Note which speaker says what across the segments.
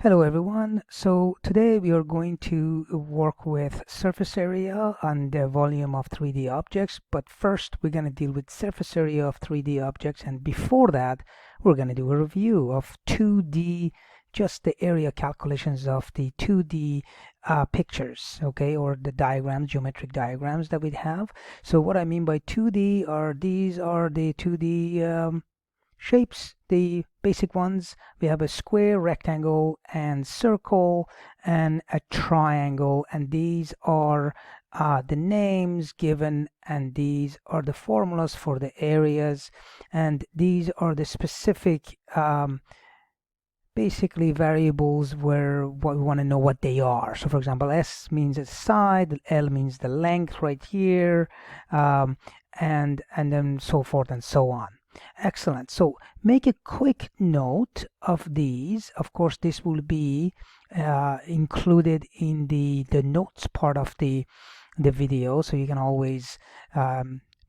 Speaker 1: Hello everyone. So today we are going to work with surface area and the volume of 3D objects. But first we're going to deal with surface area of 3D objects, and before that we're going to do a review of 2D, just the area calculations of the 2D pictures, okay, or the diagrams, geometric diagrams that we have. So what I mean by 2D are these are the 2D shapes, the basic ones. We have a square, rectangle, and circle, and a triangle, and these are the names given, and these are the formulas for the areas, and these are the specific basically variables where we want to know what they are. So for example, S means a side, L means the length right here, and then so forth and so on. Excellent. So make a quick note of these. Of course, this will be included in the notes part of the video, so you can always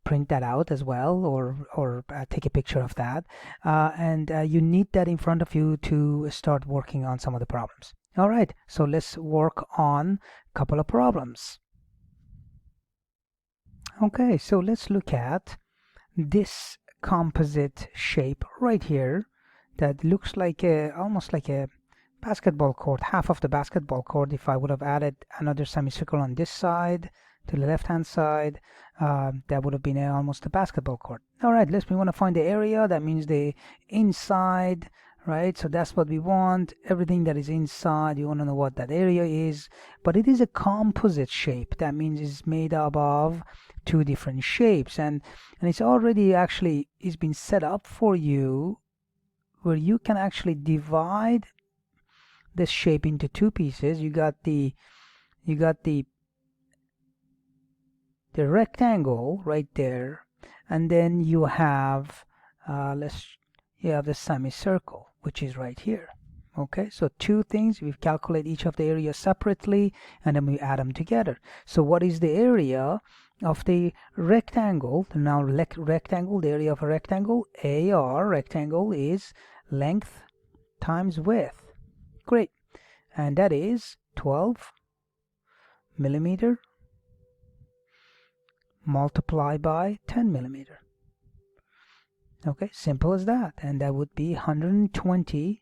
Speaker 1: print that out as well, or take a picture of that, and you need that in front of you to start working on some of the problems. All right, so let's work on a couple of problems. Okay, so let's look at this composite shape right here that looks like almost like a basketball court, half of the basketball court. If I would have added another semicircle on this side to the left hand side, that would have been almost a basketball court. All right, we want to find the area. That means the inside, right? So that's what we want. Everything that is inside, you want to know what that area is. But it is a composite shape. That means it's made up of two different shapes, and it's already actually is been set up for you where you can actually divide this shape into two pieces. You got the rectangle right there, and then you have you have the semicircle, which is right here. Okay, so two things. We've calculated each of the areas separately, and then we add them together. So what is the area of the rectangle? Now rectangle, the area of a rectangle, AR, rectangle, is length times width. Great. And that is 12 millimeter multiplied by 10 millimeter. Okay, simple as that. And that would be 120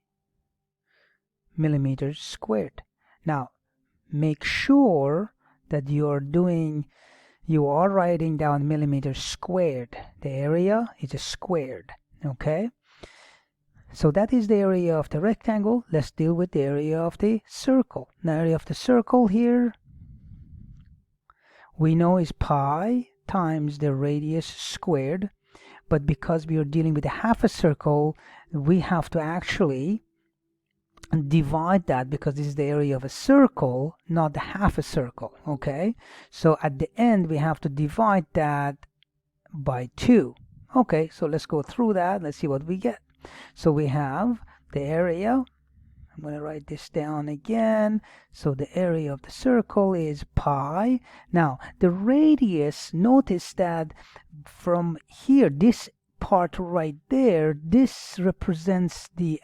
Speaker 1: millimeters squared. Now make sure that you are writing down millimeters squared. The area is squared. Okay, so that is the area of the rectangle. Let's deal with the area of the circle. The area of the circle here we know is pi times the radius squared, but because we are dealing with a half a circle, we have to actually divide that, because this is the area of a circle, not the half a circle. Okay, so at the end we have to divide that by 2. Okay, so let's go through that. Let's see what we get. So we have the area. I'm going to write this down again. So the area of the circle is pi. Now the radius, notice that from here, this part right there, this represents the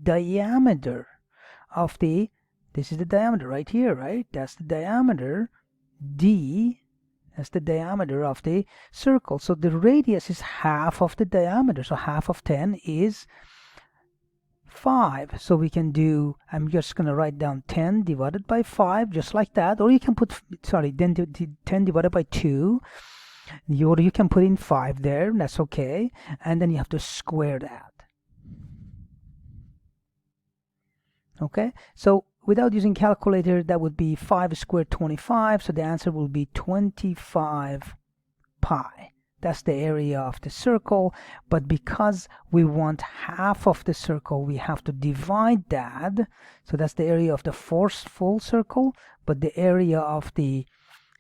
Speaker 1: diameter of this is the diameter right here, right? That's the diameter. D, that's the diameter of the circle. So the radius is half of the diameter, so half of 10 is 5. So we can do, I'm just going to write down 10 divided by 5, just like that. Or you can put, then 10 divided by 2. You can put in 5 there, that's okay, and then you have to square that. Okay, so without using calculator, that would be 5 squared 25, so the answer will be 25 pi. That's the area of the circle, but because we want half of the circle, we have to divide that. So that's the area of the full circle, but the area of the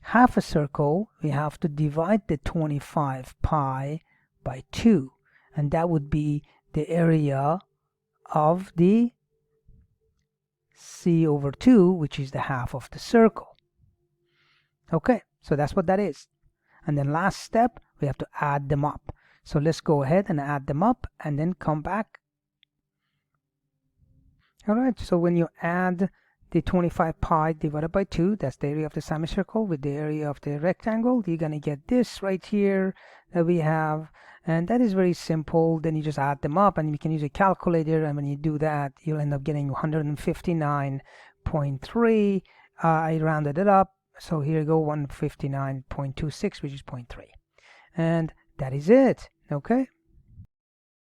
Speaker 1: half a circle, we have to divide the 25 pi by 2, and that would be the area of the C over 2, which is the half of the circle. Okay, so that's what that is. And then last step, we have to add them up. So let's go ahead and add them up and then come back. All right, so when you add the 25 pi divided by 2, that's the area of the semicircle with the area of the rectangle, you're going to get this right here that we have, and that is very simple. Then you just add them up, and you can use a calculator, and when you do that, you'll end up getting 159.3. I rounded it up, so here you go, 159.26, which is 0.3. And that is it. Okay,